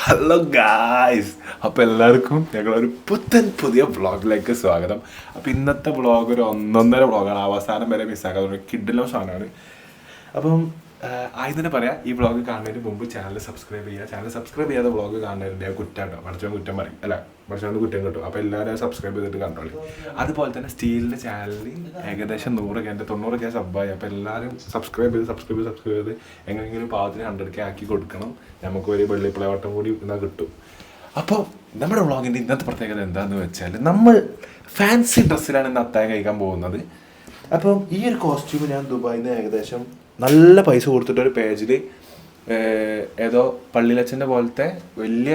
Hello guys, അപ്പോൾ എല്ലാവർക്കും ഞങ്ങളൊരു പുതിയ വ്ളോഗിലേക്ക് സ്വാഗതം. അപ്പോൾ ഇന്നത്തെ വ്ളോഗ് ഒരു 1.5 വ്ളോഗാണ്. അവസാനം വരെ മിസ്സാക്കാതെ ഒരു കിഡിലോ സാധനമാണ്. അപ്പം ആദ്യം തന്നെ പറയാം, ഈ വ്ളോഗ് കാണുന്നതിന് മുമ്പ് ചാനൽ സബ്സ്ക്രൈബ് ചെയ്യുക. ചാനൽ സബ്സ്ക്രൈബ് ചെയ്യാതെ വ്ളോഗ് കാണുന്നതിൻ്റെ കുറ്റാട്ടോ, പഠിച്ചവൻ കുറ്റം പറയും അല്ല, പഠിച്ചവന് കുറ്റം കിട്ടും. അപ്പോൾ എല്ലാവരും സബ്സ്ക്രൈബ് ചെയ്തിട്ട് കണ്ടോളി. അതുപോലെ തന്നെ സ്റ്റീലിൻ്റെ ചാനലിൽ ഏകദേശം 90K സബ്ബായി. അപ്പോൾ എല്ലാവരും സബ്സ്ക്രൈബ് ചെയ്ത് എങ്ങനെയെങ്കിലും പാവത്തിന് 100K ആക്കി കൊടുക്കണം. നമുക്ക് ഒരു വെള്ളിപ്പിളവട്ടം കൂടി എന്നാൽ കിട്ടും. അപ്പോൾ നമ്മുടെ വ്ളോഗിൻ്റെ ഇന്നത്തെ പ്രത്യേകത എന്താണെന്ന് വെച്ചാൽ, നമ്മൾ ഫാൻസി ഡ്രസ്സിലാണ് ഇന്ന് അത്താഴം കഴിക്കാൻ പോകുന്നത്. അപ്പം ഈ ഒരു കോസ്റ്റ്യൂം ഞാൻ ദുബായിൽ നിന്ന് ഏകദേശം നല്ല പൈസ കൊടുത്തിട്ടൊരു പേജിൽ ഏതോ പള്ളിയിലച്ഛൻ്റെ പോലത്തെ വലിയ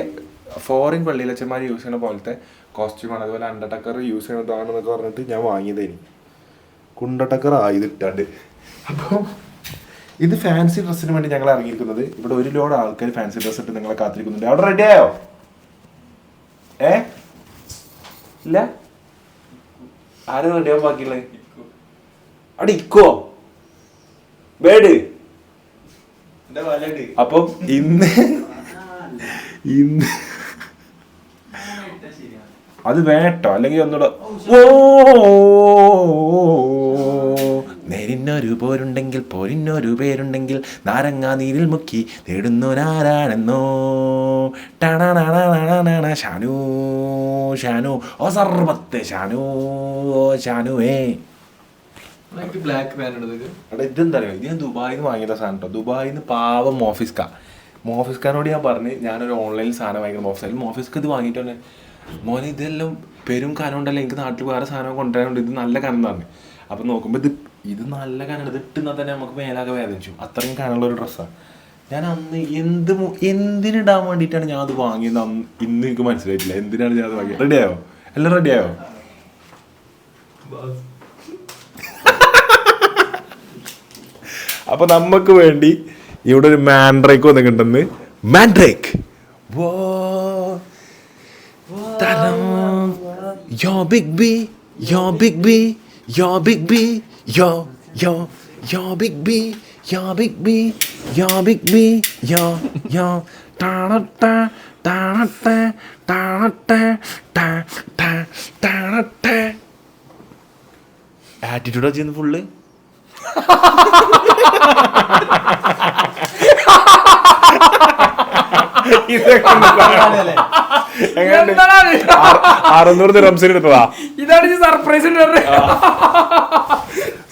ഫോറിൻ പള്ളിയിലച്ഛന്മാർ യൂസ് ചെയ്യുന്ന പോലത്തെ കോസ്റ്റ്യൂമാണ്. അതുപോലെ അണ്ടർടക്കർ യൂസ് ചെയ്യുന്നതാണെന്നൊക്കെ പറഞ്ഞിട്ട് ഞാൻ വാങ്ങിയതേനി. കുണ്ടടക്കർ ആയതിട്ടാണ്ട്. അപ്പോൾ ഇത് ഫാൻസി ഡ്രസ്സിന് വേണ്ടി ഞങ്ങൾ ഇറങ്ങിയിരിക്കുന്നത്. ഇവിടെ ഒരു ലോഡ് ആൾക്കാർ ഫാൻസി ഡ്രസ്സ് ഇട്ട് നിങ്ങളെ കാത്തിരിക്കുന്നുണ്ട്. അവിടെ റെഡിയായോ? ഇല്ല, ആരും റെഡിയാവും ബാക്കിയുള്ളത്? അവിടെ ഇക്കോ വേട്. അപ്പം ഇന്ന് അത് വേട്ടോ, അല്ലെങ്കിൽ ഒന്നുകൂടെ നേരിന്നൊരു പോരുണ്ടെങ്കിൽ പോരിന്നൊരു പേരുണ്ടെങ്കിൽ നാരങ്ങാ നീരിൽ മുക്കി നേടുന്നൊരാരാണെന്നോ ഷാനു ഷാനു ഓ സർബത്ത് ഷാനു ഓ ഷാനുവേ. ഇതെന്താ അറിയോ, ഇത് ഞാൻ ദുബായിൽ നിന്ന് വാങ്ങിയ സാധനം കേട്ടോ. ദുബായിൽ നിന്ന് പാവം മോഫിസ്കാനോട് ഞാൻ പറഞ്ഞ് ഞാനൊരു ഓൺലൈനിൽ സാധനം വാങ്ങിക്കണം. മോഫിസ്ക്ക് ഇത് വാങ്ങിയിട്ട് മോനെ ഇതെല്ലാം പെരും കനം ഉണ്ടല്ലോ, എനിക്ക് നാട്ടിൽ വേറെ സാധനം കൊണ്ടുവരാനുണ്ട്, ഇത് നല്ല കനം തന്നെ. അപ്പം നോക്കുമ്പോൾ ഇത് നല്ല കനമാണ്. ഇത് ഇട്ടുന്നാൽ തന്നെ നമുക്ക് മേലാകെ വേദനിച്ചു. അത്രയും കനമുള്ളൊരു ഡ്രസ്സാണ്. ഞാൻ അന്ന് എന്തിനിടാൻ വേണ്ടിയിട്ടാണ് ഞാൻ അത് വാങ്ങിയത് ഇന്ന് എനിക്ക് മനസ്സിലായിട്ടില്ല. എന്തിനാണ് ഞാൻ അത് വാങ്ങിയത്. റെഡിയായോ? എല്ലാം റെഡിയായോ? അപ്പൊ നമുക്ക് വേണ്ടി ഇവിടെ ഒരു മാൻഡ്രേക്ക് വന്നിട്ടുണ്ടെന്ന്. മാൻഡ്രേക്ക് യോ ബിഗ് ബി യോ ബിഗ് ബി യോ ബിഗ് ബി യോ യോ യോ ബിഗ് ബി യോ ബിഗ് ബി യോ ബിഗ് ബി യോ യോ ടാണട്ട ടാണട്ട ടാണട്ട ടാണട്ട. ആറ്റിറ്റ്യൂഡാ ചെയ്യുന്നത് ഫുള്ള്. എടുത്തതാ. ഇതാണ് സർപ്രൈസ്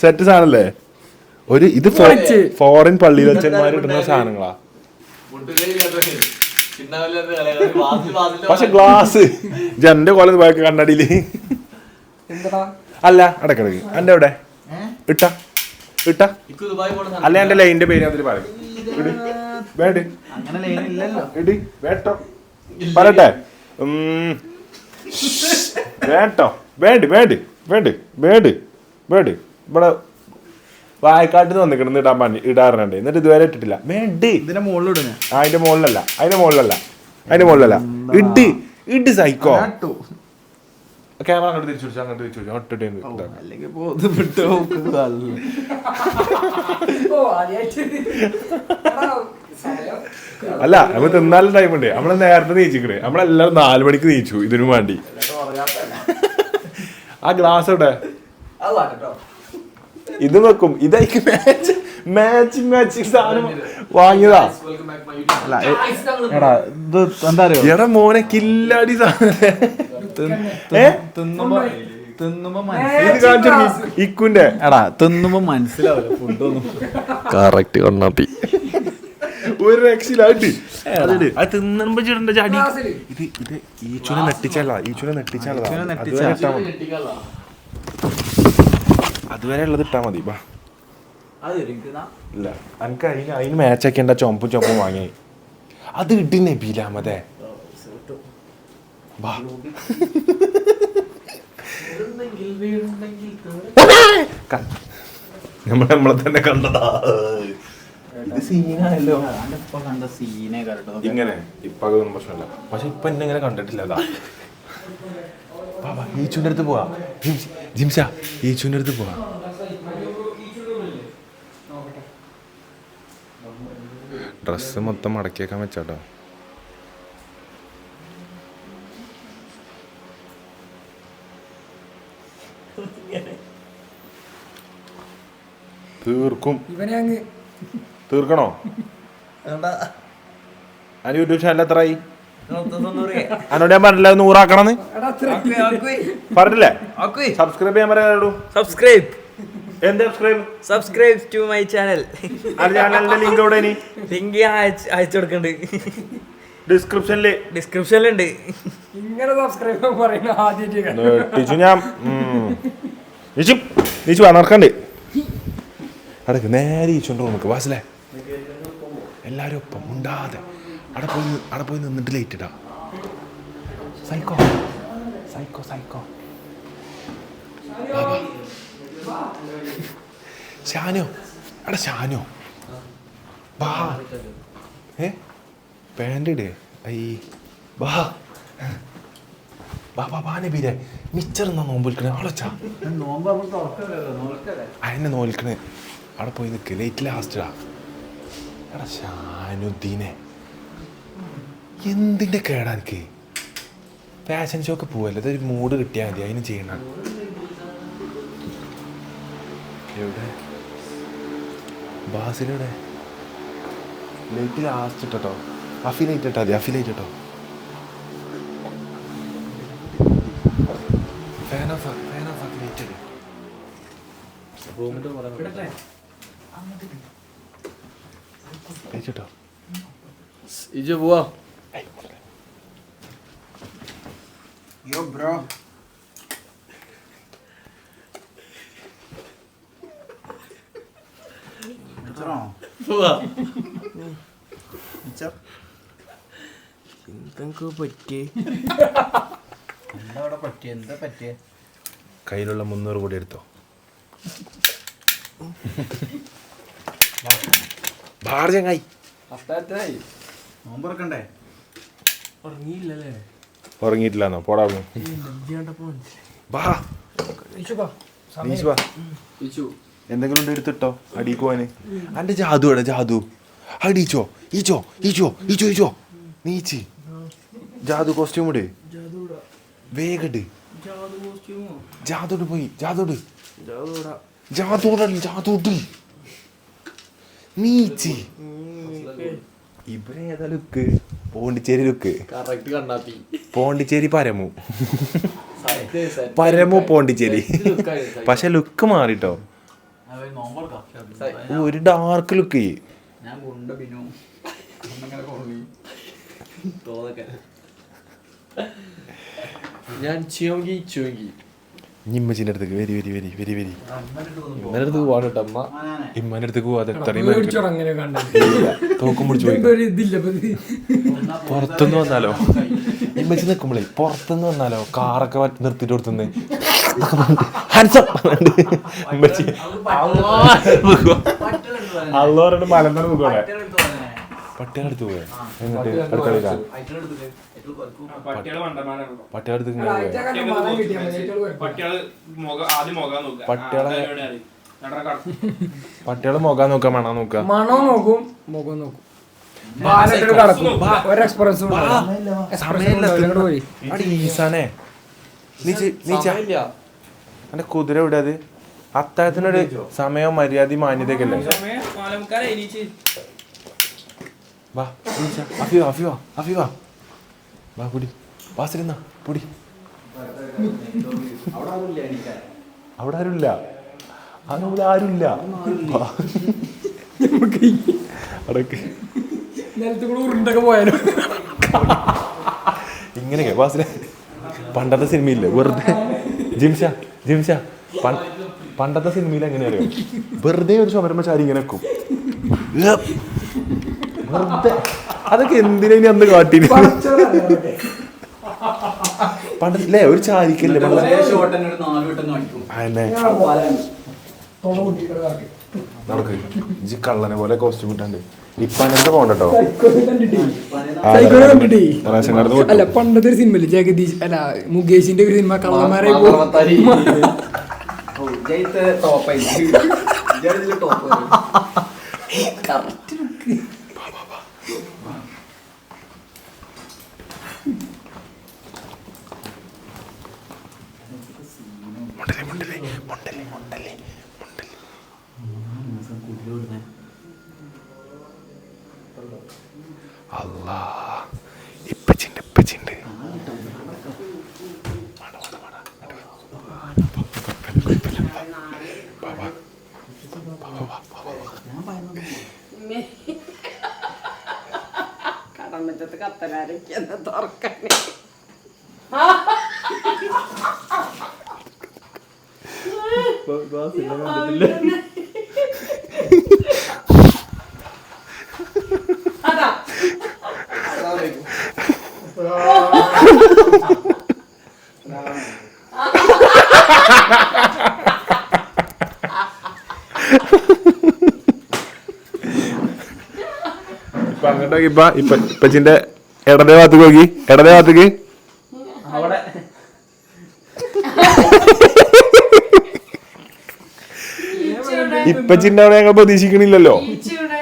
സെറ്റ് സാധനല്ലേ. ഇത് ഫോറിൻ പള്ളിയിൽ വെച്ചന്മാർ ഇടുന്ന സാധനങ്ങളാ. പക്ഷെ ഗ്ലാസ് ജന്റെ കോലത്ത് പോയ കണ്ണടിയില് അല്ല അടക്കിടക്ക്. എന്റെ എവിടെ ഇട്ടാ അല്ല, എന്റെ ലൈനിന്റെ പേര് അതിൽ പറയും. വേണ്ട വേട്ടോ പറയട്ടെ. വേട്ടോ വേണ്ട് ഇവിടെ വായക്കാട്ടിൽ വന്നിക്കിടന്ന് ഇടാറുണ്ട്. എന്നിട്ട് ഇതുവരെ ഇട്ടിട്ടില്ല. വേണ്ടി അതിന്റെ മുകളിലല്ല ഇട്ട് സൈക്കോ. ക്യാമറ അങ്ങോട്ട് തിരിച്ചു അല്ല, നമ്മൾ തിന്നാലും ടൈം ഉണ്ട്. നമ്മള് നേരത്തെ നീച്ചിക്കണേ. നമ്മളെല്ലാരും 4 മണിക്ക് നീച്ചു ഇതിനു വേണ്ടി. ആ ഗ്ലാസ് ഇവിടെ ഇത് വെക്കും. ഇതായിരിക്കും മാച്ചിങ് സാധനം വാങ്ങിയതാ. എടാ മോനെ കില്ലാടി ഇക്കുന്റെ എടാ തിന്നുമ്പോ മനസ്സിലാവില്ല ഫുഡൊന്നും. കറക്റ്റ് കൊണ്ടാത്തി ഒരു രക്ഷയിലായിട്ട് അത് തിന്നുമ്പോ ചേട്ടന്റെ ചാടി. ഇത് ഈച്ചുനെ നെട്ടിച്ചാലതാ. അതുവരെ ഉള്ളത് ഇട്ടാ മതി. ഇല്ല, എനിക്ക് അതിന് മാച്ചാക്കേണ്ട ചുമപ്പും വാങ്ങി. അത് ഇട്ടിന്നെ ബീലാമതേ നമ്മളെ തന്നെ കണ്ടതാ. ഇത് സീനായല്ലോ. ഇങ്ങനെ ഇപ്പൊ അതൊന്നും പ്രശ്നമില്ല. പക്ഷെ ഇപ്പൊ എന്നെ ഇങ്ങനെ കണ്ടിട്ടില്ല. അതാ ഈച്ചുവിന്റെ അടുത്ത് പോവാ. ജിംഷ ഈച്ചുവിന്റെ അടുത്ത് പോവാ. ഡ്രസ്സ് മൊത്തം മടക്കി വെക്കാൻ വെച്ചാട്ടോ. തീർക്കണോ? അതിന് യൂട്യൂബ് ചാനൽ എത്രയായി? എന്നോട് ഞാൻ പറഞ്ഞില്ല 100 ആക്കണമെന്ന് പറഞ്ഞില്ലേ? സബ്സ്ക്രൈബ് ചെയ്യാൻ പറയാനുള്ളൂ. Subscribe to my channel. ചാനലിന്റെ ലിങ്ക് എവിടെ? ലിങ്ക് അയച്ചു കൊടുക്കണ്ട്, ഡിസ്ക്രിപ്ഷനിലുണ്ട്. ഇങ്ങനെ സബ്സ്ക്രൈബ് പറയുന്ന ഞാൻ നടക്കണ്ട് അടക്ക് നേരെ ഈച്ചോണ്ട് നമുക്ക് വാസലേ എല്ലാരും ഒപ്പം ഉണ്ടാതെ അവിടെ പോയി നിന്നിട്ട് ലേറ്റ് ഇടാം. സൈക്കോ സൈക്കോ സൈക്കോ ഷാനോ എടാ ഷാനോ ബാ പാൻ്റ് ഇടേ ഐ ബാ ബാ നബീരെ മിച്ചർ എന്നാ നോമ്പ് വിൽക്കണേ ആളൊച്ചാ അതിനെ നോൽക്കണേ. അവിടെ പോയി നിൽക്ക് ലേറ്റ് ലാസ്റ്റാ. എടാ ഷാനുദ്ദീനെ എന്തിൻ്റെ കേടാ എനിക്ക്? ഫാഷൻ ഷോക്ക് പോവല്ലേ, ഇതൊരു മൂഡ് കിട്ടിയാൽ മതി, അതിന് ചെയ്യണം. എവിടെ ബാസിലെവിടെ? ലേറ്റ് ലാസ്റ്റ് ഇട്ടോ. അഫിലേറ്റ് ഇട്ടാ മതി, അഫിലേറ്റ് ഇട്ടോ. ഫാൻ ഓഫ് ലേറ്റ് ട്ടോ. ഇജ് പോവാ. Yo, bro. പോവാ. Mister. എന്തൊക്കെ പറ്റി? എന്താ പറ്റിയ? കയ്യിലുള്ള 300 കൂടി എടുത്തോ. ബാർ ചങ്ങായി നോമ്പറക്കണ്ടേ? ഉറങ്ങിയിട്ടില്ലാന്നോ? പോടാ ബാ എന്തെങ്കിലും ഉണ്ട് എടുത്തിട്ടോ അടിക്ക് പോവാന്. അന്റെ ജാതു എവിടെ? ജാതു അടിച്ചോ ഈച്ചോ ഈച്ചോ ഈച്ചോ ഈച്ചോ നീച്ച് ജാതു കോസ്റ്റ്യൂം ഇട് വേഗട്. ജാതോട് പോയി ജാതോട് നീച്ച്. ഇവരേതാ ലുക്ക്? പോണ്ടിച്ചേരി ലുക്ക്. പോണ്ടിച്ചേരി പരമു പോണ്ടിച്ചേരി. പക്ഷെ ലുക്ക് മാറിട്ടോ, ഒരു ഡാർക്ക് ലുക്ക്. ഞാൻ ഇമ്മച്ചിന്റെ അടുത്തേക്ക് വരി ഇമ്മന്റെ അടുത്തേക്ക് പോവാട്ടോ. അമ്മ ഇമ്മന്റെ അടുത്തേക്ക് പോവാതെ തോക്കും പിടിച്ചു പോയി. പുറത്തുനിന്ന് വന്നാലോ ഇമ്മച്ചി നിൽക്കുമ്പോളേ പുറത്തുനിന്ന് വന്നാലോ കാറൊക്കെ നിർത്തിട്ട് കൊടുത്തുനിന്ന് ഇമ്മച്ചി അള്ളോരോട് മലന്നോട് പോകണേ പട്ടികളെ അടുത്ത് പോയ എന്നിട്ട് അടുക്കളയിലാണ് പട്ടികളടുത്ത് പട്ടികളെ മുഖം നോക്കാം മണം നോക്കാം ഈസാനെ എന്റെ കുതിര ഇവിടെ അത് അത്താഴത്തിനൊരു സമയം മര്യാദ മാന്യതയൊക്കെ അല്ലേ? വാ അഫിവ വാ പൊടി വാസിരുന്ന പൊടി. അവിടെ ആരുമില്ല, അവിടെ ആരുമില്ല. ഇങ്ങനെയൊക്കെ വാസിലെ പണ്ടത്തെ സിനിമയില്ലേ വെറുതെ ജിംഷ പണ്ടത്തെ സിനിമയിൽ എങ്ങനെ അറിയാം? വെറുതെ ഒരു ചുമരുമ്പോ ചാരി ഇങ്ങനെ വെക്കും വെറുതെ. അതൊക്കെ എന്തിനാ ഇനി അന്ന് കാട്ടിന്? പണ്ടല്ലേ ഒരു ചാരിക്കല്ലേ നടക്ക് ഇജ്ജ് കള്ളനെ പോലെ കോസ്റ്റ്യൂം ഇട്ടാണ്ട് ഇപ്പൊ അങ്ങനത്തെ പോകണ്ടോ? അല്ല പണ്ടത്തെ ഒരു സിനിമ ജഗദീഷ് അല്ല മുകേഷിന്റെ ഒരു സിനിമ കള്ളന്മാരെ കടമ്പറ്റത്ത് കത്തനാരൊക്കെ തുറക്കണേ. അതാ ഇപ്പൊ അങ്ങോട്ട് ഇപ്പച്ചിന്റെ ഇടതേ ഭാഗത്തേക്ക് നോക്കി. ഇടതേ ഭാഗത്തേക്ക് അവിടെ ഇപ്പച്ചിന്റെ അവിടെ ഞങ്ങൾ പ്രതീക്ഷിക്കണില്ലല്ലോ. ഈച്ചയുടെ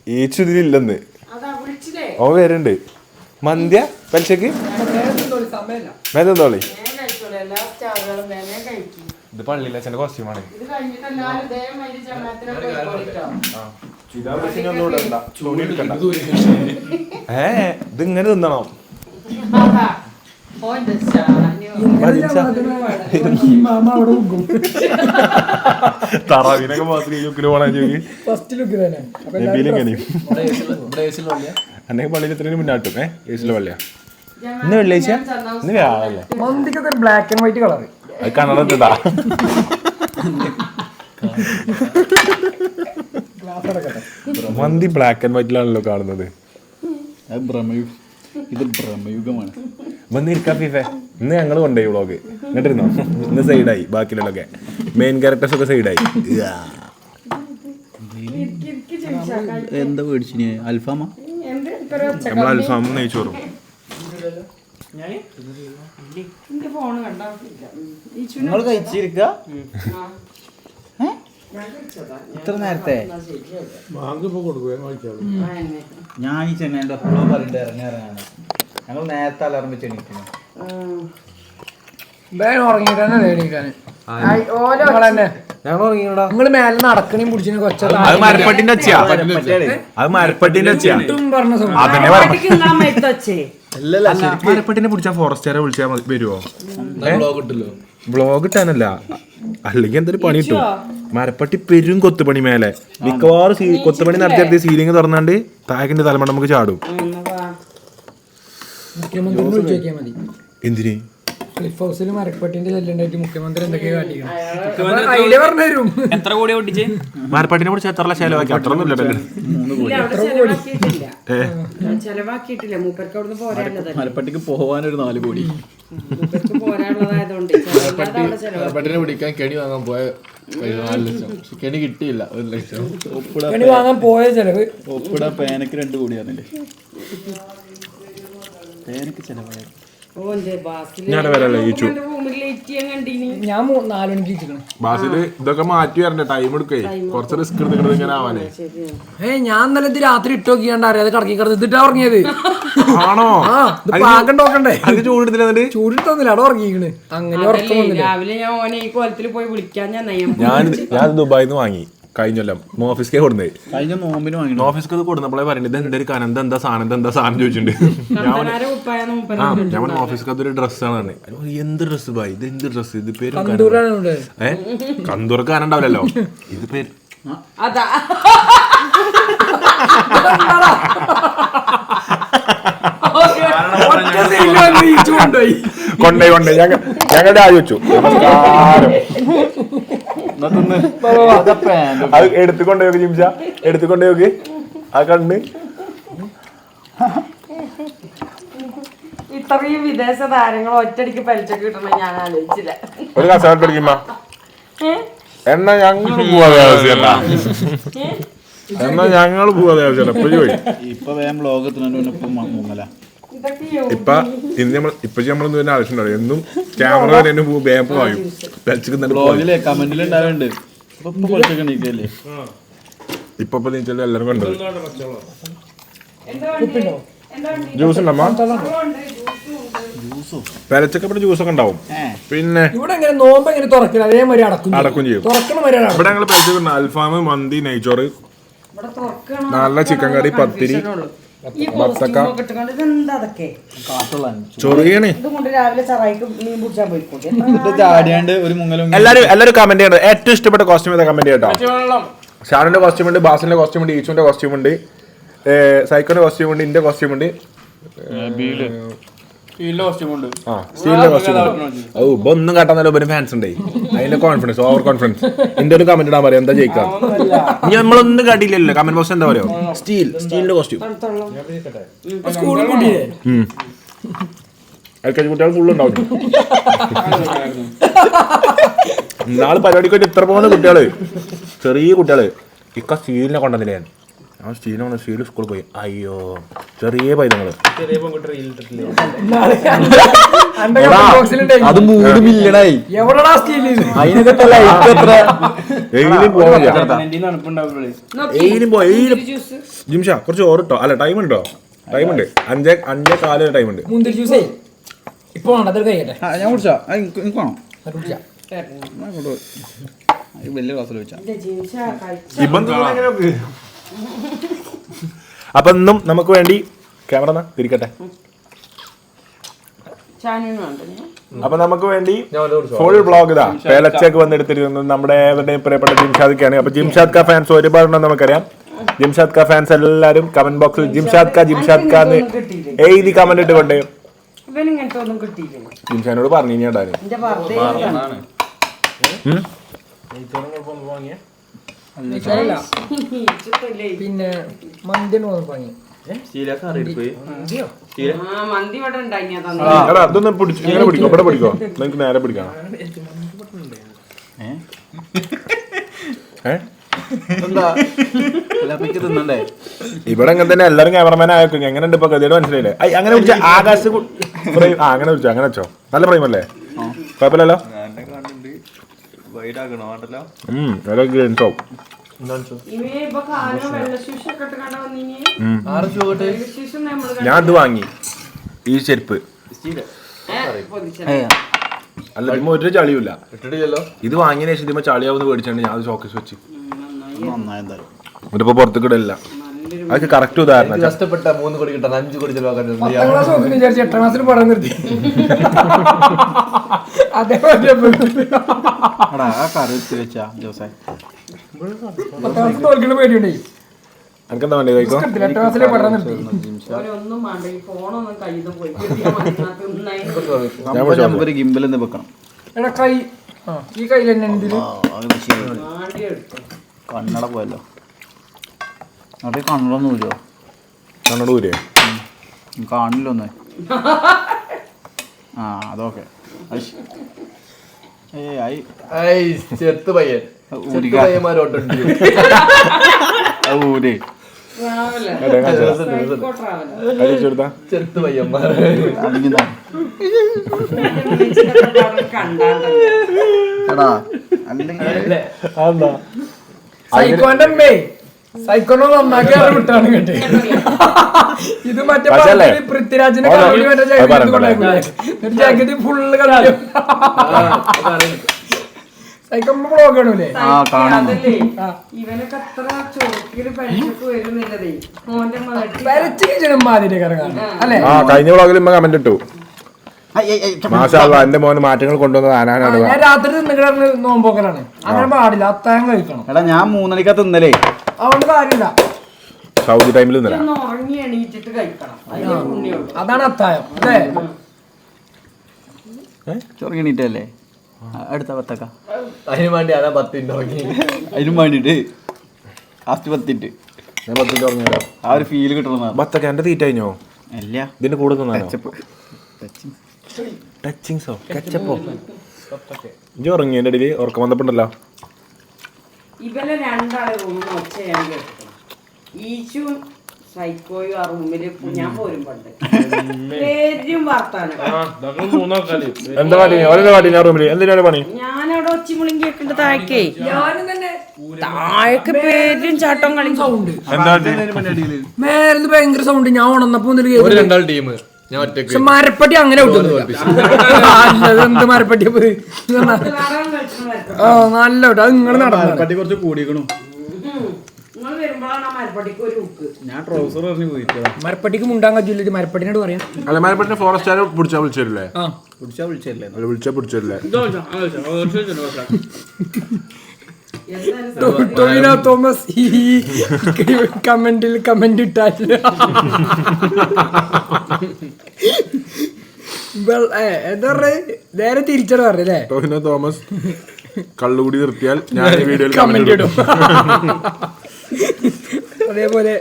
ഈച്ചു ഇതിലില്ലെന്ന് അതാ വിളിച്ചില്ലേ അവൻ വരുന്നുണ്ട്. മന്ത്യ പലിശക്ക് മേത്തോളി. ഞാൻ കഴിച്ചോളൂ. എല്ലാ സ്റ്റാറുകളും വേണേ കഴിക്കും. ഇത് പള്ളിയിലെ അച്ഛന്റെ കോസ്റ്റ്യൂമാണ്. ഇത് കഴിഞ്ഞിട്ട് എല്ലാവരും ഇതേമാതിരി ജമാഅത്തിനൊക്കെ പോയിക്കോളിട്ടോ. ഇത് ഇങ്ങനെ തിന്നണം. അതാ ഓന്റെ ശാന്യോ. തറാവിനൊക്കെ മാത്രം ലുക്കിന് പോണാ ചോദിക്കും. ഫസ്റ്റ് ലുക്ക് തന്നെ അന്നെ പള്ളിയിൽ എത്രയും മുന്നാട്ടും. ഏസിലെ പള്ളിയാ ഇന്ന് വെള്ളിയാഴ്ച. ഇന്ന് വ്യാഴല്ലേ. മന്തിക്കൊക്കെ ബ്ലാക്ക് ആൻഡ് വൈറ്റ് കളർ. അത് കണ്ണടത്തിട്ടാ. മന്തി ബ്ലാക്ക് ആൻഡ് വൈറ്റിലാണല്ലോ കാണുന്നത്. ഇത് ഭ്രമയുഗമാണ്. വന്നിരിക്കാം ഫീഫേ. ഇന്ന് ഞങ്ങൾ കൊണ്ടുപോയി വ്ളോഗ്. ഇങ്ങോട്ടിരുന്നോ? ഇന്ന് സൈഡായി. ബാക്കിയുള്ളതൊക്കെ മെയിൻ ക്യാരക്ടേഴ്സ് ഒക്കെ സൈഡായി. എന്താ മേടിച്ചിന്? അൽഫാമ? നമ്മൾ അൽഫാമും നെയ്ച്ചോറും. എന്റെ ഫോണ് കണ്ടോ? നിങ്ങൾ കഴിച്ചിരിക്ക ഇത്ര നേരത്തെ? ഞാൻ ഈ ചെന്നൈൻ്റെ എപ്പോഴും പറഞ്ഞിട്ട് ഇറങ്ങാറാണ്. ഞങ്ങൾ നേരത്തെ അലാറം വെച്ച് എണീക്കുന്നു. ഉറങ്ങിട്ടാണ് എണീക്കാന്. നിങ്ങള് മേലെ നടക്കണേം പിടിച്ചിന് കൊച്ച അത് മരപ്പട്ടിന്റെ ഒച്ചയാ. അത് മരപ്പട്ടിന്റെ ഒച്ചയാ. പറഞ്ഞ സമയം അതന്നെ അല്ലല്ല മരപ്പട്ടിനെ പിടിച്ചാ ഫോറസ്റ്റുകാരെ വിളിച്ചാൽ വരുവോ? കിട്ടല്ലോ. ബ്ലോഗ് ഇട്ടാനല്ല, അല്ലെങ്കിൽ എന്തൊരു പണി കിട്ടും. മരപ്പട്ടി പെരും കൊത്തുപണി മേലെ. മിക്കവാറും കൊത്തുപണി നടത്തിയ സീലിംഗ് തുറന്നാണ്ട് താഴെ തലമണ്ട നമുക്ക് ചാടും. മുഖ്യമന്ത്രി വിളിച്ചു നോക്കിയാൽ മതി. എന്തിന്? ക്ലിഫ് ഹൗസിൽ മരപ്പട്ടിന്റെ ശല്യണ്ടായിട്ട് മുഖ്യമന്ത്രി എന്തൊക്കെയാ കാട്ടിക്കണം ഐഡിയ പറഞ്ഞുതരും. എത്ര കോടി പൊട്ടിച്ച്? മരപ്പട്ടിനെ പിടിച്ച് എത്ര ചെലവാക്കി? അത്ര ഒന്നും ചെലവാക്കിയിട്ടില്ല. മൂപ്പർക്ക് അവിടുന്ന് പോരാനുള്ളതല്ലേ. മലപ്പട്ടിക്ക് പോവാനൊരു 4 കോടി. മൂപ്പർക്ക് പോരാനുള്ളതായതുകൊണ്ട് മലപ്പട്ടിനെ പിടിക്കാൻ കെണി വാങ്ങാൻ പോയ 4 ലക്ഷം. കെണി കിട്ടിയില്ല, 1 ലക്ഷം. കണി വാങ്ങാൻ പോയ ചെലവ് ഒപ്പിട പേനക്ക് 2 കോടിയാണല്ലേ. പേനക്ക് ചെലവായ ഞാൻ വരല്ലേ ഈച്ചു. ഞാൻ 4 മണിക്ക് ഇരിക്കണം. ബാസില് ഇതൊക്കെ മാറ്റി വരണ്ടേ? ടൈം എടുക്കേ. കുറച്ച് റിസ്ക് എടുത്തിട്ട് ഇങ്ങനെ ആവാനേ. ഞാൻ ഇന്നലെ ഇത് രാത്രി ഇട്ട് നോക്കിയാണ്ട് അറിയാതെ കടക്കി കിടന്ന് ഇതിട്ടാ ഉറങ്ങിയത്. ആണോ? പാകം നോക്കണ്ടേ? അത് ചൂടെടുത്തില്ല. ചൂടിട്ടൊന്നുമില്ല, അവിടെ ഉറങ്ങിക്കണ്. അങ്ങനെ ഉറക്കം വന്നില്ല. രാവിലെ ഞാൻ ഓനെ ഈ കോലത്തിൽ പോയി വിളിക്കാൻ ഞാൻ ദുബായിന്ന് വാങ്ങി കഴിഞ്ഞൊല്ലം. ഓഫീസ്ക്കേ കൊടുന്നേ. കഴിഞ്ഞ നോമ്പിന് വാങ്ങി. ഓഫീസ്ക്ക് അത് കൊടുന്നപ്പോഴേ പറയുന്നത് എന്തൊരു കനം, എന്താ സാധനം ചോദിച്ചിട്ടുണ്ട്. ഞാൻ ഓഫീസ്ക്ക് അതൊരു ഡ്രസ്സാണ്. എന്ത് ഡ്രസ്സ് ബായി? ഇത് എന്ത് ഡ്രസ്സ്? ഇത് പേര് കന്തൂർക്ക് കാനം ഉണ്ടാവില്ലല്ലോ. ഇത് പേര് അതാ കൊണ്ടേ ഞങ്ങളുടെ ആലോചിച്ചു. നമസ്കാരം. അത് എടുത്തുകൊണ്ടേ നോക്ക് ജിംഷ, എടുത്തുകൊണ്ടേ നോക്ക്. ആ കണ്ണ് ഇത്രയും വിദേശ താരങ്ങൾ ഒറ്റടിക്ക് പലിശക്ക് കിട്ടണം ഞാൻ ആലോചിച്ചില്ല. ഒരു കസാട്ട് അടിക്കുമ്പോ എന്നാ ഞങ്ങൾ പോവാതെ ആവശ്യം. എന്നാ ഞങ്ങൾ പോവാതെ ആവശ്യം. എപ്പോഴും പോയി ഇപ്പൊ വേഗം ലോകത്തിന് ഇപ്പൊ ഇന്ന് നമ്മൾ ആവശ്യമുണ്ടാവും. എന്നും ക്യാമറ വേമ്പ് വായും ബ്ലോഗിലെ കമന്റിൽ ഉണ്ടാവുന്നുണ്ട്. ഇപ്പൊ എല്ലാരും കണ്ടത് ജ്യൂസ് ഉണ്ടമ്മ. പെരച്ചക്കപ്പടെ ജ്യൂസൊക്കെ ഉണ്ടാവും. പിന്നെ ഇവിടെ എങ്ങനെ നോമ്പ് എങ്ങനെ തുറക്കില്ല അതേമാതിരി അടക്കും ചെയ്യും. ഇവിടെ ഞങ്ങൾ പെരച്ചക്ക അൽഫാം, മന്തി, നെയ്ച്ചോറ്, നല്ല ചിക്കൻ കറി, പത്തിരി, ഈ കോസ്റ്റ്യൂം ഒക്കെ ഇട്ടുകൊണ്ട് ഇതെന്താ അതൊക്കെ ചൊറിയാണ്. ഇതുകൊണ്ട് രാവിലെ ചറായിക്ക് മീൻ പിടിച്ചാൻ പോയിക്കോട്ടെ. ചാടിയാണ്ട് ഒരു മുങ്ങലും എല്ലാരും കമന്റ് ചെയ്യണം. ഏറ്റവും ഇഷ്ടപ്പെട്ട കോസ്റ്റ്യൂം ഏതാ കമന്റ് ചെയ്യട്ടോ. ഷാനിന്റെ കോസ്റ്റ്യൂം ഉണ്ട്, ബാസിന്റെ കോസ്റ്റ്യൂം ഉണ്ട്, ഈച്ചുവിന്റെ കോസ്റ്റ്യൂം ഉണ്ട്, സൈക്കോന്റെ കോസ്റ്റ്യൂം ഉണ്ട്, ഇന്റെ കോസ്റ്റ്യൂം ഉണ്ട്, സ്റ്റീലിന്റെ കോസ്റ്റ്യൂം ഉണ്ട്. ഓ ഇപ്പൊ ഒന്നും കാട്ടാൻ ഉപരി ഫാൻസ് ഉണ്ട്. അതിന്റെ കോൺഫിഡൻസ്, ഓവർ കോൺഫിഡൻസ്. എന്റെ ഒരു കമന്റ് ഇടാൻ പറയാം, എന്താ ജയിക്കാം. ഇനി നമ്മളൊന്നും കാട്ടിയില്ലല്ലോ കമന്റ് ബോക്സ്. എന്താ പറയാ സ്റ്റീലിന്റെ കോസ്റ്റ്യൂം. സ്കൂളിൽ കൂട്ടിയേ LKG കുട്ടികൾ ഫുള്ളുണ്ടാവും. നാളെ പരിപാടിക്ക് വേണ്ടി ഇത്ര പോകുന്ന കുട്ടികള്, ചെറിയ കുട്ടികള്. ഇക്ക സ്റ്റീലിനെ കൊണ്ടുവന്നില്ലേ? ഞാൻ സ്റ്റീലിനെ കൊണ്ട് സ്റ്റീൽ സ്കൂളിൽ പോയി. അയ്യോ ചെറിയ പൈതങ്ങള്. അത് 3 മില്യണായി. എവിടെടാ സ്റ്റീല്? അതിനൊക്കെ ജിംഷ കുറച്ച് ഓറിട്ടോ. അല്ല ടൈം ഉണ്ടോ? ടൈം ഉണ്ട്. 5:05 ടൈം ഉണ്ട്. മുന്തിരി ജ്യൂസേ ഇപ്പൊ വേണ്ട, അതൊരു കഴിയട്ടെ. ഞാൻ കുടിച്ചാ എനിക്ക് വേണം. കുടിച്ചാ വലിയ ക്ലാസ്സിൽ വെച്ചാ അപ്പൊ ഇന്നും നമുക്ക് വേണ്ടി ക്യാമറ തിരിക്കട്ടെ. അപ്പൊ നമുക്ക് വേണ്ടി ഫുൾ വ്ളോഗ് ഇതാ പേലച്ചേക്ക് വന്നെടുത്തിരിക്കുന്നത് നമ്മുടെ പ്രിയപ്പെട്ട ജിംഷാദ് ഖാണ്. അപ്പൊ ജിംഷാദ് ഖാ ഫാൻസ് ഒരുപാടുണ്ടെന്ന് നമുക്കറിയാം. ജിംഷാദ് ഖാ ഫാൻസ് എല്ലാരും കമന്റ് ബോക്സിൽ ജിംഷാദ് ഖാ എഴുതി കമന്റ് ഇട്ടുകൊണ്ട് ജിംഷാനോട് പറഞ്ഞു ഇനി ഇടാന്. പിന്നെ മന്തി വാങ്ങി അതൊന്നും പിടിച്ചു ഇങ്ങനെ പിടിക്കോ, ഇവിടെ പിടിക്കോ, നിനക്ക് നേരെ പിടിക്കണം. ഇവിടെ അങ്ങനെ തന്നെ എല്ലാരും ക്യാമറമാൻ ആയേക്കും. എങ്ങനെയുണ്ട് ഇപ്പൊ ഗതിയോട് മനസ്സിലായില്ലേ? അങ്ങനെ പിടിച്ച ആകാശ അങ്ങനെ പിടിച്ചോ, അങ്ങനെ വെച്ചോ. നല്ല ഫ്രെയിം അല്ലേ? കുഴപ്പമില്ലല്ലോ. ഞാൻ ഇത് വാങ്ങി, ഈ ചെരുപ്പ്. അല്ല ഇതിമ്മ ഒരു ചളിയില്ല. ഇത് വാങ്ങിയതിനു ശേഷം ഇതിമ്മ ചളിയാവുന്ന പേടിച്ചാണ്ട് ഞാൻ അത് ഷോക്കേസ് വെച്ച് ഇതിപ്പോ പുറത്തേക്ക് ഇടല്ല. അതൊക്കെ കറക്റ്റ് ഉദാഹരണം. കഷ്ടപ്പെട്ട 3 കോടി കിട്ടാൻ 5 കോടി ചെലവാക്കാൻ 8ാം ക്ലാസ്സിൽ പഠനം നിർത്തി. തോൽക്കുന്ന പേടിയുണ്ടേ. എനിക്കെന്താ വേണ്ടത്? 8ാം ക്ലാസ്സിലെ പഠനം നിർത്തി. നമുക്കൊരു ഗിംബൽ എന്ന് വെക്കണം. എടാ കൈ ഈ കയ്യിൽ തന്നെ കണ്ണട പോയല്ലോ. അവിടെ കണ്ണടൊന്നുമില്ലോ. കണ്ണട ഊരേ കാണില്ലൊന്ന്. ആ അതൊക്കെ ചെറുത്ത് പയ്യൻ ഊരേ ചെറുത്ത് പയ്യന്മാർ സൈക്കോന്റെ അമ്മേ സൈക്കോനെ നന്നാക്കി വിട്ടാണ് കേട്ടെ. ഇത് മറ്റേ പൃഥ്വിരാജിന്റെ ജാക്കറ്റ് ഫുള്ള് കളിക്കും. സൈക്കോന്റെ ബ്ലോഗ് ആണല്ലേ? അല്ലെ? കഴിഞ്ഞ വ്ളോഗിൽ കമന്റ് ഇട്ടു. എന്റെ മോന് മാറ്റങ്ങൾ കൊണ്ടുവന്നത് ആനാനാണ്. ഞാൻ രാത്രി തിന്നിട്ട് നോമ്പോക്കലാണ്. അങ്ങനെ പാടില്ല, അത്താഴം കഴിക്കണം. എടാ ഞാൻ 3 മണിക്കാ തിന്നലേ. അതുകൊണ്ട് കാര്യമില്ല. സൗദി ടൈമിൽ അതാണ് അത്താഴം അല്ലേ? ചൊറങ്ങിട്ടല്ലേ അടുത്ത 10 അതിന് വേണ്ടി അതാ 10 ഉറങ്ങി. അതിനും വേണ്ടിട്ട് ലാസ്റ്റ് 10 ഞാൻ 10 ഉറങ്ങിയല്ലോ. ആ ഒരു ഫീല് കിട്ടണം. 10 എന്റെ തീറ്റ കഴിഞ്ഞോ? അല്ല ഇതിന്റെ കൂടെ ടച്ചിങ്സോ കച്ചപ്പോ ഇഞ്ചി ഉറങ്ങി. എന്റെ ഇടയിൽ ഉറക്കം വന്നപ്പോണ്ടല്ലോ. ഇവരെ രണ്ടാളെ റൂമിൽ ഒച്ചയാണ് കേട്ടത്. ഈശും സൈക്കോയും ആ റൂമില് ഞാൻ പോരും പണ്ട് പേരും വർത്താനം. എന്താ പണി? ഓരോ പണി ഞാൻ റൂമില് എന്തിനാണ് പണി? ഞാനവിടെ ഒച്ചി മുളിങ്ങി വെക്കേണ്ട താഴേക്കേ താഴേക്ക് പേരും ചാട്ടം കളി സൗണ്ട് മേലെ ഭയങ്കര സൗണ്ട്. ഞാൻ ഉണർന്നപ്പോ ടീം മരപ്പട്ടി അങ്ങനെ എന്ത് മരപ്പട്ടി നല്ല അത് നിങ്ങൾ നടന്നു കുറച്ച് കൂടിക്കണു. വരുമ്പോഴാണ് ആ മരപ്പട്ടിക്ക് ഒരു ഉക്ക്. ഞാൻ ട്രൗസർ പറഞ്ഞ് പോയിട്ടോ. മരപ്പട്ടിക്ക് മുണ്ടാൻ കഴിയില്ല, മരപ്പട്ടിനോട് പറയാം. അല്ല മലപ്പുറത്തെ ഫോറസ്റ്റുകാരെ പിടിച്ചാ വിളിച്ചില്ലേ? ആ വിളിച്ചല്ലേ അല്ല വിളിച്ചാ പിടിച്ചില്ലേ? ടോവിനോ തോമസ് ഈ കമന്റിൽ കമന്റ് ഇട്ടാല് എന്താ പറയാ, നേരെ തിരിച്ചാണ് പറഞ്ഞല്ലേ. ടോവിനോ തോമസ് കള്ളുകൂടി നിർത്തിയാൽ ഞാൻ ഈ വീഡിയോയിൽ കമന്റ് ഇടും. അതേപോലെ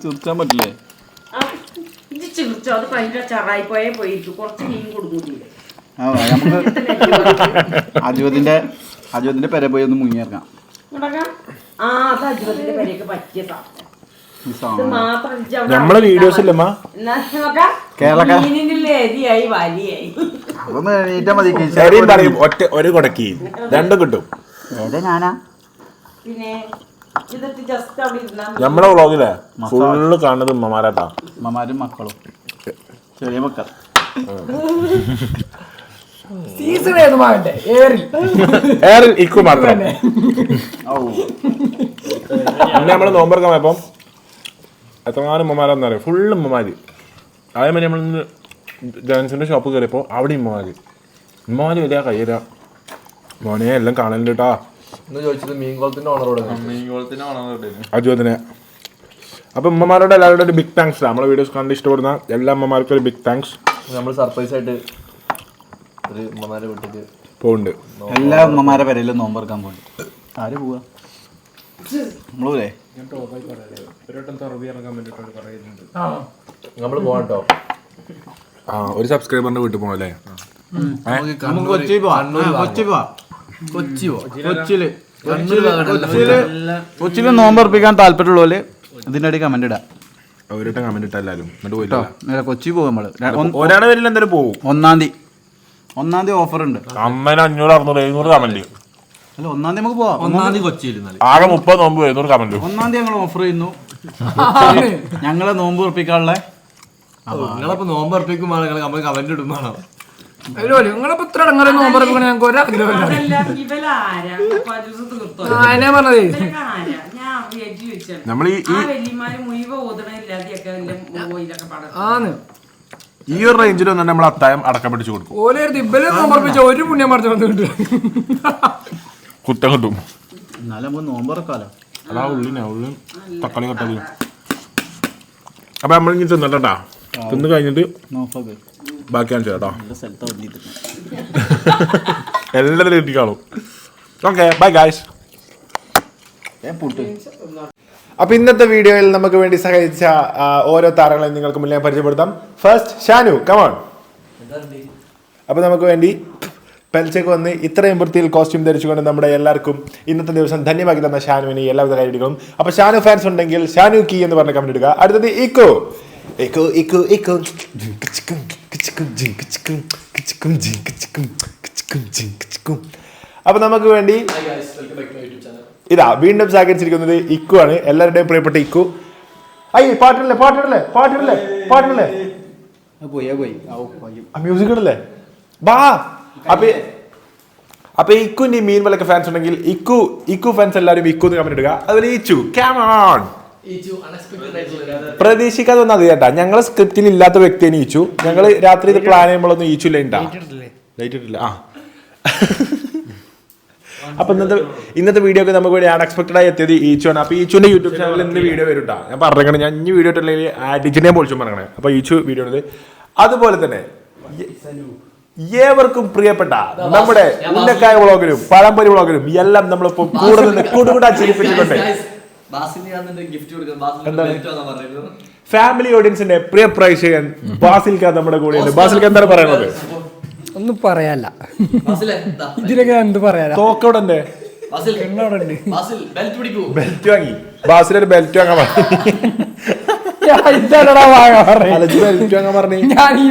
തീർച്ചാൻ പറ്റില്ലേ? ഇത് ചിരിച്ചോ, അത് ഭയങ്കര ചറായി പോയേ പോയിരിക്കും. കുറച്ച് മീൻ കൊടുക്കൂട്ടില്ലേ? അജുവത്തിന്റെ പെര പോയി ഒന്ന് മുങ്ങിയിറങ്ങാം. ആ അത് അജുവത്തിന്റെ പെരയൊക്കെ പറ്റിയ സാധനം. ഇത് മാത്രം നമ്മളെ വീഡിയോസ് ഇല്ലമ്മ മീനിന്റെ എരിയായി വലിയായി. അതൊന്ന് എണീറ്റാ മതി. ശരിയും പറയും ഒറ്റ ഒരു കൊടക്കി രണ്ടും കിട്ടും. ഞാനാ പിന്നെ ഇതിട്ട് ജസ്റ്റ് അവിടെ ഇരുന്നാ നമ്മളെ വ്ളോഗിലെ ഫുള്ള് കാണുന്നത് ഉമ്മമാരാട്ടാ. അമ്മമാരും മക്കളും ചെറിയ മക്കൾ. സീസൺ ഏതുമാകട്ടെ ഏറിൽ ഇക്കു മാത്രം. അന്ന് നമ്മള് നോമ്പറക്കാൻ പോയപ്പം എത്രമാനം ഉമ്മമാരാന്ന് പറയാം, ഫുള്ള് ഉമ്മമാര്. അതേമാതിരി നമ്മൾ ജാൻസിന്റെ ഷോപ്പ് കയറിയപ്പോ അവിടെ ഉമ്മമാര് വലിയ കയ്യര മോനെ എല്ലാം കാണലുണ്ട് കേട്ടാ. ചോദിച്ചത് മീൻകുളത്തിന്റെ ഓണറോട്. അജുവതിനെ. അപ്പൊ ഉമ്മമാരോട് എല്ലാവരോടും ഒരു ബിഗ് താങ്ക്സ്. നമ്മളെ വീഡിയോസ് കണ്ട് ഇഷ്ടപ്പെടുന്ന എല്ലാ അമ്മമാർക്കും ഒരു ബിഗ് താങ്ക്സ്. നമ്മൾ സർപ്രൈസ് ആയിട്ട് ഒരു ഉമ്മമാരെ വീട്ടിലേക്ക് പോകുന്നുണ്ട്. എല്ലാ ഉമ്മമാരെ പെരയിലും നോമ്പറക്കാൻ പോകുന്നുണ്ട്. ആര് പോവാ? നമ്മളൂല്ലേ? നമ്മള് പോകട്ടോ. ആ ഒരു സബ്സ്ക്രൈബറിന്റെ വീട്ടിൽ പോകല്ലേ? കൊച്ചി പോവാ. കൊച്ചിയില് നോമ്പറപ്പിക്കാൻ താല്പര്യമുള്ളവര് ഇതിന്റെ ഇടയിൽ കമന്റ് ഇടാം. അവരുടെ കമന്റ് ഇട്ട എല്ലാരും എന്നിട്ട് പോയില്ല. കൊച്ചി പോകും നമ്മള്. ഒരാളെ പേരിൽ എന്തായാലും പോകും. 1-ാം തീയതി ഓഫർ ഉണ്ട്. അമ്മേനെ 500 600 700 കമന്റ്. അല്ല 1-ാം തീയതി നമുക്ക് പോവാം. 1-ാം തീയതി കൊച്ചിയിൽ ആകെ 30 നോമ്പ് 700 കമന്റ്. 1-ാം തീയതി ഞങ്ങൾ ഓഫർ ചെയ്യുന്നു. ഞങ്ങളെ നോമ്പ് ഉറപ്പിക്കാനുള്ള. നിങ്ങളിപ്പോ നോമ്പറപ്പിക്കുമ്പോൾ നമ്മൾ കമന്റ് ഇടുമ്പോഴാണോ? നിങ്ങളിപ്പോ ഇത്ര ഇടങ്ങളെ നോമ്പറപ്പിക്കണ ഞങ്ങൾക്ക് ഒരാഗ്രഹമില്ല. അതെല്ലാം ഇവലാരാ തീർത്തോ പറഞ്ഞതേ ആരാ? ഞാൻ ചോദിച്ചാൽ നമ്മൾ ആ വല്യമാര് മുഴുവൻ ഓതണില്ലാതെയൊക്കെ പോയിലൊക്കെ പടം ആന്ന് ഈ ഒരു റേഞ്ചിൽ ഒന്നും നമ്മൾ അത്തായം അടക്കം പിടിച്ചു കൊടുക്കും. ഓലെ ഇബലെ നോമ്പറപ്പിച്ച ഒരു പുണ്യം പറഞ്ഞു കുറ്റം കിട്ടും. എന്നാലും നമുക്ക് നോമ്പറക്കാലോ. അതാ ഉള്ളിനാ ഉള്ളും തക്കാളി കട്ടത്. അപ്പൊ നമ്മൾ ഇനി തിന്നട്ടാ. തിന്ന് കഴിഞ്ഞിട്ട് നോമ്പൊക്കെ ബാക്കിയാണ് ചേട്ടാ. സ്ഥലത്ത് വന്നിട്ട് എല്ലാവരും കിട്ടിക്കാളും. Okay bye guys. പുട്ട്. അപ്പൊ ഇന്നത്തെ വീഡിയോയിൽ നമുക്ക് വേണ്ടി സഹായിച്ച ഓരോ താരങ്ങളെയും നിങ്ങൾക്ക് മുന്നേ പരിചയപ്പെടുത്താം. First Shanu, come on. അപ്പൊ നമുക്ക് വേണ്ടി പെൽച്ചക്ക് വന്ന് ഇത്രയും വൃത്തിയിൽ കോസ്റ്റ്യൂം ധരിച്ചുകൊണ്ട് നമ്മുടെ എല്ലാവർക്കും ഇന്നത്തെ ദിവസം ധന്യമാക്കി തന്ന ഷാനുവിന് എല്ലാവിധ കൈഡികളും. അപ്പൊ ഷാനു ഫാൻസ് ഉണ്ടെങ്കിൽ ഷാനു കീ എന്ന് പറഞ്ഞ കമന്റ് ഇടുക. അടുത്തത് ഇക്കോ. അപ്പൊ നമുക്ക് വേണ്ടി ഇതാ വീണ്ടും സഹകരിച്ചിരിക്കുന്നത് ഇക്കു ആണ്. എല്ലാവരുടെയും പ്രിയപ്പെട്ട ഇക്കു. അയ്യ പാട്ടിടല്ലേ മ്യൂസിക് ഇടല്ലേ ബാ. അപ്പൊ ഇക്കുന്റെ മീൻ വലൊക്കെ ഫാൻസ് ഉണ്ടെങ്കിൽ ഇക്കു ഫാൻസ് എല്ലാവരും ഇക്കു എന്ന് കമന്റ് ഇടുക. അതുപോലെ ഈച്ചു കാമോൺ. പ്രതീക്ഷിക്കാതെ ഒന്നും അത് കേട്ടാ. ഞങ്ങളെ സ്ക്രിപ്റ്റിൽ ഇല്ലാത്ത വ്യക്തിയാണ് ഈച്ചു. ഞങ്ങള് രാത്രി ഇത് പ്ലാൻ ചെയ്യുമ്പോഴൊന്നും ഈച്ചു ലൈറ്റ് ഇട്ടില്ല. ആ അപ്പൊ ഇന്നത്തെ വീഡിയോ ഒക്കെ നമുക്ക് വേണ്ടി അൺഎക്സ്പെക്ടഡ് ആയി എത്തിയത് ഈച്ചു ആണ്. അപ്പൊ ഈച്ചുവിന്റെ യൂട്യൂബ് ചാനലിൽ ഇന്ന് വീഡിയോ വരും കേട്ടോ. ഞാൻ പറഞ്ഞേ, ഞാൻ ഇനി വീഡിയോ ഇട്ടില്ലെങ്കിൽ ഡിജിനെ പൊളിച്ചും പറയണേ. അപ്പൊ ഈച്ചു വീഡിയോ ഉണ്ട്. അതുപോലെ തന്നെ ഏവർക്കും പ്രിയപ്പെട്ട നമ്മുടെ ഉന്നക്കായ വ്ളോഗിലും പഴംപൊരി വ്ളോഗിലും എല്ലാം നമ്മളിപ്പോ കൂടെ നിന്ന് കൂടുകൂടാ ചിരിപ്പിച്ചിട്ടുണ്ട്. ഫാമിലി ഓഡിയൻസിന്റെ പ്രിയ പ്രേക്ഷകൻ ബാസിൽക്ക നമ്മുടെ കൂടെയുണ്ട്. ബാസിൽക്ക എന്താണ് പറയുന്നത്? ഒന്നും പറയാല്ല. ഇതിലൊക്കെ എന്ത് പറയാ? തോക്കോടെ ബെൽറ്റ് വാങ്ങി. ബാസിലൊരു ബെൽറ്റ് വാങ്ങാൻ പറഞ്ഞു. ഞാൻ ഈ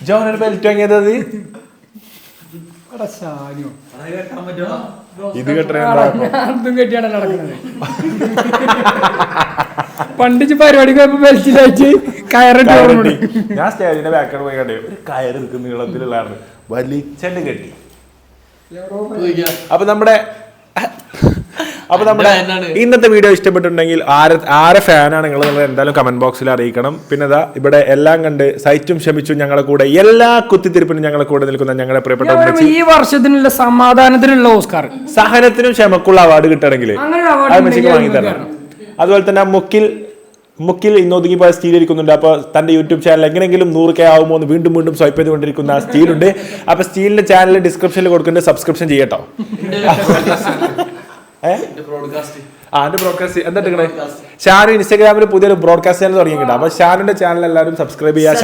ജോനൊരു ബെൽറ്റ് വാങ്ങിയത് ഇത് അതും കെട്ടിയാണ് നടക്കുന്നത്. പണ്ട് പരിപാടിക്ക് പോയപ്പോ ബെൽറ്റിലായിട്ട് കയറിട്ട് ഞാൻ സ്റ്റേജിന്റെ ബാക്കോട് പോയി കണ്ടേ ഒരു കയറ് നിൽക്കുന്ന നീളത്തിലുള്ളതാണ് വലിച്ചെല്ലാം കെട്ടി. അപ്പൊ നമ്മുടെ ഇന്നത്തെ വീഡിയോ ഇഷ്ടപ്പെട്ടിട്ടുണ്ടെങ്കിൽ ആരെ ഫാനാണ് നിങ്ങൾ എന്തായാലും കമന്റ് ബോക്സിൽ അറിയിക്കണം. പിന്നെ ഇവിടെ എല്ലാം കണ്ട് സഹിച്ചും ക്ഷമിച്ചും ഞങ്ങളെ കൂടെ എല്ലാ കുത്തിത്തിരിപ്പിനും ഞങ്ങളെ കൂടെ നിൽക്കുന്ന ഞങ്ങളുടെ പ്രിയപ്പെട്ട ഈ വർഷത്തിനുള്ള സമാധാനത്തിനുള്ള ഓസ്കാർ, സഹനത്തിനും ക്ഷമക്കുള്ള അവാർഡ് കിട്ടണമെങ്കിൽ അത് മെസ്സിക്ക് വാങ്ങി തരണം. അതുപോലെ തന്നെ മുക്കിൽ ഇന്ന് ഒതുങ്ങി പോയ സ്റ്റീൽ ഇരിക്കുന്നുണ്ട്. അപ്പോൾ തന്റെ യൂട്യൂബ് ചാനൽ എങ്ങനെയെങ്കിലും 100K ആവുമോ എന്ന് വീണ്ടും വീണ്ടും സ്വൈപ്പ് ചെയ്തുകൊണ്ടിരിക്കുന്ന ആ സ്റ്റീലുണ്ട്. അപ്പൊ സ്റ്റീലിന്റെ ചാനൽ ഡിസ്ക്രിപ്ഷനിൽ കൊടുക്കുന്നുണ്ട്, സബ്സ്ക്രിപ്ഷൻ ചെയ്യട്ടോ. ബ്രോഡ്കാസ്റ്റ് എന്താ ഷാനു ഇൻസ്റ്റാഗ്രാമിൽ പുതിയൊരു ബ്രോഡ്കാസ്റ്റ് ചാനൽ തുടങ്ങിയിട്ടുണ്ട്. അപ്പൊ ഷാനുന്റെ ചാനൽ എല്ലാവരും സബ്സ്ക്രൈബ് ചെയ്യുക.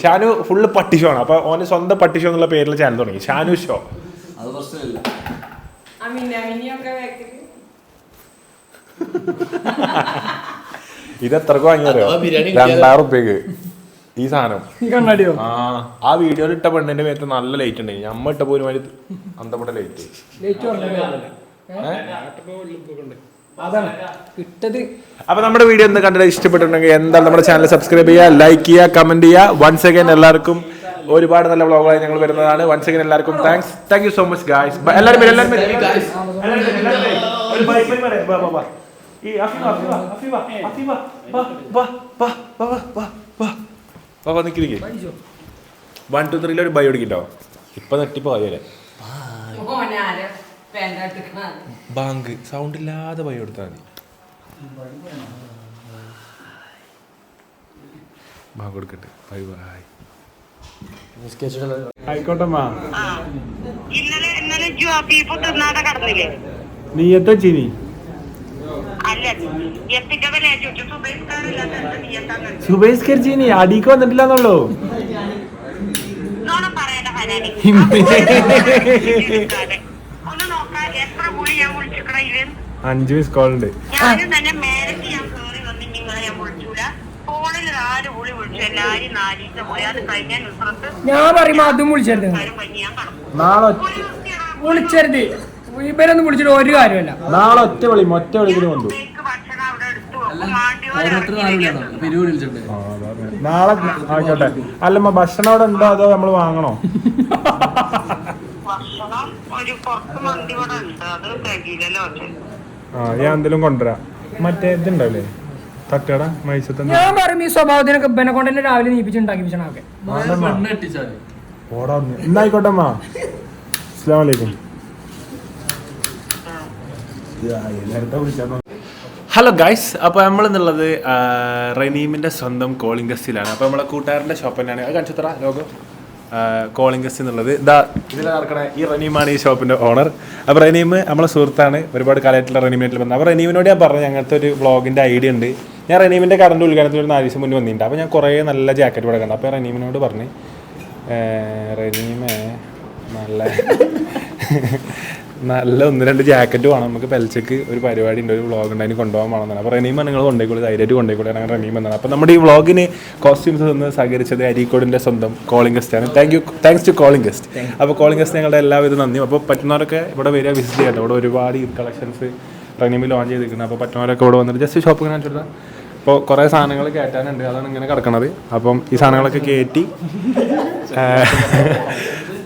ഷാനു ഫുള്ള് പട്ടി ഷോ ആണ്. അപ്പൊ ഓന് സ്വന്തം പട്ടി ഷോ എന്നുള്ള പേരിൽ ചാനൽ തുടങ്ങി, ഷാനു ഷോ. ഇത് എത്രക്ക് വാങ്ങിയാലോ? 2000 റുപ്യക്ക് ഈ സാധനം. ആ വീഡിയോയിൽ ഇട്ട പെണ്ണിന്റെ മേത്ത് നല്ല ലൈറ്റ് ഉണ്ട്. ഞമ്മ ഇട്ട പോലും അന്തപ്പെട്ട ലൈറ്റ്. അപ്പൊ നമ്മുടെ വീഡിയോ ഒന്ന് കണ്ടിട്ട് ഇഷ്ടപ്പെട്ടിട്ടുണ്ടെങ്കിൽ എന്തായാലും നമ്മുടെ ചാനൽ സബ്സ്ക്രൈബ് ചെയ്യുക, ലൈക്ക് ചെയ്യുക, കമന്റ് ചെയ്യുക. വൺസ് അഗൈൻ എല്ലാവർക്കും ഒരുപാട് നല്ല വ്ളോഗുകളായി ഞങ്ങൾ വരുന്നതാണ്. വൺസ് അഗൈൻ എല്ലാവർക്കും thank you so much guys. എല്ലാവരും വൺ ടു ത്രീയിൽ ഒരു ബൈ ഓടിക്കട്ടോ. ഇപ്പൊ നെട്ടിപ്പോ പോയല്ലേ ബാങ്ക് സൗണ്ട് ഇല്ലാതെ ബൈ കൊടുത്താൽ മതി. ബാങ്ക് കൊടുക്കട്ടെ. Bye bye. ആയിക്കോട്ടമ്മാ. നീ എത്ര ചീനി സുബൈസ്കർ ചീനി അടിക്ക് വന്നിട്ടില്ലെന്നുള്ളൂ. 5 മിസ് കോൾ ഉണ്ട്. ഞാൻ പറയുമ്പോ അതും വിളിച്ചരുത്, വിളിച്ചരുത്. ഇവരൊന്നും വിളിച്ചിട്ട് ഒരു കാര്യമല്ല. നാളെ ഒറ്റ വിളിക്കിന് കൊണ്ടു. നാളെ ആയിക്കോട്ടെ. അല്ലമ്മ ഭക്ഷണം അവിടെ ഉണ്ടോ അതോ നമ്മള് വാങ്ങണോ? ഞാൻ എന്തെങ്കിലും കൊണ്ടുവരാം. മറ്റേ ഇതുണ്ടാവില്ലേ തട്ടട മൈസത്തെ. ഞാൻ പറയും ഈ സ്വഭാവത്തിനൊക്കെ ഇവനെ കൊണ്ട് തന്നെ രാവിലെ നീപ്പിച്ചുണ്ടാക്കി വിഷണൊക്കെ. ഓടാ ഇന്നായിക്കോട്ടെ അമ്മ. അസ്സലാമു അലൈക്കും. ഹലോ ഗൈസ്, അപ്പോൾ നമ്മളെന്നുള്ളത് റനീമിൻ്റെ സ്വന്തം കോളിംഗ് ഗസ്റ്റിലാണ്. അപ്പോൾ നമ്മളെ കൂട്ടുകാരൻ്റെ ഷോപ്പ് തന്നെയാണ്. അത് കാണിച്ചു തരാം ലോഗോ. കോളിംഗ് ഗസ്റ്റ് എന്നുള്ളത് ഇതാ ഇതിൽ നടക്കണ ഈ റനീമാണ് ഈ ഷോപ്പിൻ്റെ ഓണർ. അപ്പോൾ റനീം നമ്മളെ സുഹൃത്താണ്, ഒരുപാട് കാലമായിട്ടുള്ള റനീമിനായിട്ട് വന്നത്. അപ്പോൾ റനീമിനോട് ഞാൻ പറഞ്ഞു അങ്ങനത്തെ ഒരു വ്ളോഗിൻ്റെ ഐഡിയ ഉണ്ട്. ഞാൻ റനീമിൻ്റെ കറണ്ട് ഉദ്ഘാടനത്തിൽ ഒരു 4 ദിവസം മുന്നേ വന്നിട്ടുണ്ട്. അപ്പോൾ ഞാൻ കുറേ നല്ല ജാക്കറ്റ് ഇവിടെ കണ്ടു. അപ്പോൾ റനീമിനോട് പറഞ്ഞ് റനീമേ നല്ല 1-2 ജാക്കറ്റ് വേണം, നമുക്ക് പെൽച്ചക്ക് ഒരു പരിപാടി ഉണ്ട്, ഒരു വ്ളോഗ് ഉണ്ട്, അതിന് കൊണ്ടുപോകാൻ വേണമെന്നാണ്. അപ്പോൾ റനീമ നിങ്ങൾ കൊണ്ടുപോയിക്കോളൂ, ധൈര്യമായിട്ട് കൊണ്ടുപോയിക്കോളൂ. അങ്ങനെ റനീം എന്നാണ്. അപ്പോൾ നമ്മുടെ ഈ വ്ളോഗിന് കോസ്റ്റ്യൂംസ് ഒന്ന് സഹകരിച്ചത് അരീക്കോടിൻ്റെ സ്വന്തം കോളിംഗ് ഗസ്റ്റാണ്. Thanks to calling guest. അപ്പോൾ കോളിംഗ് ഗസ്റ്റ് ഞങ്ങളുടെ എല്ലാവിധ നന്ദിയും. അപ്പോൾ പറ്റുന്നവരൊക്കെ ഇവിടെ വരിക, വിസിറ്റ് ചെയ്യട്ടെ. ഇവിടെ ഒരുപാട് കളക്ഷൻസ് റനീമിൽ ലോഞ്ച് ചെയ്തിരിക്കുന്നത്. അപ്പോൾ പറ്റുന്നവരൊക്കെ ഇവിടെ വന്നിട്ട് ജസ്റ്റ് ഷോപ്പ് ഇങ്ങനെ കാണിച്ചു കൊടുത്താൽ അപ്പോൾ കുറേ സാധനങ്ങൾ കയറ്റാനുണ്ട്, അതാണ് ഇങ്ങനെ കിടക്കണത്. അപ്പം ഈ സാധനങ്ങളൊക്കെ കയറ്റി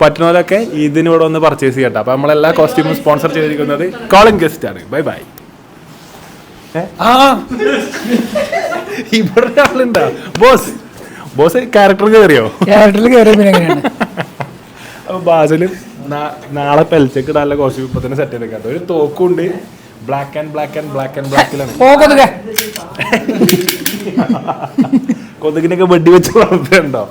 പറ്റുന്നവരൊക്കെ ഇതിനോട് ഒന്ന് പർച്ചേസ് ചെയ്യട്ടെ. അപ്പോൾ നമ്മളെല്ലാ കോസ്റ്റ്യൂമും സ്പോൺസർ ചെയ്തിരിക്കുന്നത് കോളിംഗ് ഗസ്റ്റ് ആണ്. Bye bye. ഇവിടെ ആളുണ്ടോ? ബോസ് ക്യാരക്ടർ കയറിയോ? അപ്പോൾ ബാസിലും നാളെ പെൽച്ചക്ക് നല്ല കോസ്റ്റ്യൂം ഇപ്പൊ തന്നെ സെറ്റ് ചെയ്തേക്കാം. ഒരു തോക്കുണ്ട്, ബ്ലാക്കിലാണ്. കൊതുകിനൊക്കെ വെടി വെച്ച് വളർത്തുന്നുണ്ടോ?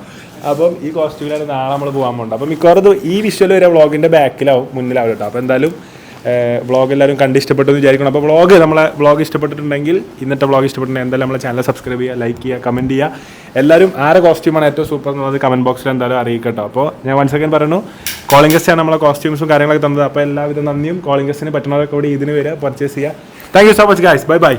അപ്പം ഈ കോസ്റ്റ്യൂമിലാണ് നാളെ നമ്മൾ പോകാൻ പോകുന്നത്. അപ്പം മിക്കവാറും ഈ വിഷ്വൽ വരെ വ്ളോഗിൻ്റെ ബാക്കിലാവും, മുന്നിലാവും കേട്ടോ. അപ്പോൾ എന്തായാലും വ്ളോഗ് എല്ലാവരും കണ്ട് ഇഷ്ടപ്പെട്ടു എന്ന് വിചാരിക്കണം. അപ്പോൾ നമ്മളെ വ്ളോഗ് ഇഷ്ടപ്പെട്ടിട്ടുണ്ടെങ്കിൽ, ഇന്നത്തെ വ്ളോഗ് ഇഷ്ടപ്പെട്ടിട്ടുണ്ടെങ്കിൽ എന്തായാലും നമ്മളെ ചാനൽ സബ്സ്ക്രൈബ് ചെയ്യുക, ലൈക്ക് ചെയ്യുക, കമൻറ്റ് ചെയ്യുക. എല്ലാവരും ആരെ കോസ്റ്റ്യൂമാണ് ഏറ്റവും സൂപ്പർ എന്നുള്ളത് കമൻറ്റ് ബോക്സിൽ എന്തായാലും അറിയിക്കട്ടോ. അപ്പോൾ ഞാൻ വൺ സെക്കൻഡ് പറയുന്നു, കോളിംഗ് ഗസ്റ്റാണ് നമ്മളെ കോസ്റ്റ്യൂംസും കാര്യങ്ങളൊക്കെ തന്നത്. അപ്പോൾ എല്ലാവിധ നന്ദിയും. കോളിംഗ് ഗസ്റ്റിന് പറ്റുന്നവരൊക്കെ കൂടി ഇതിന് വരെ പർച്ചേസ് ചെയ്യുക. Thank you so much guys. Bye bye.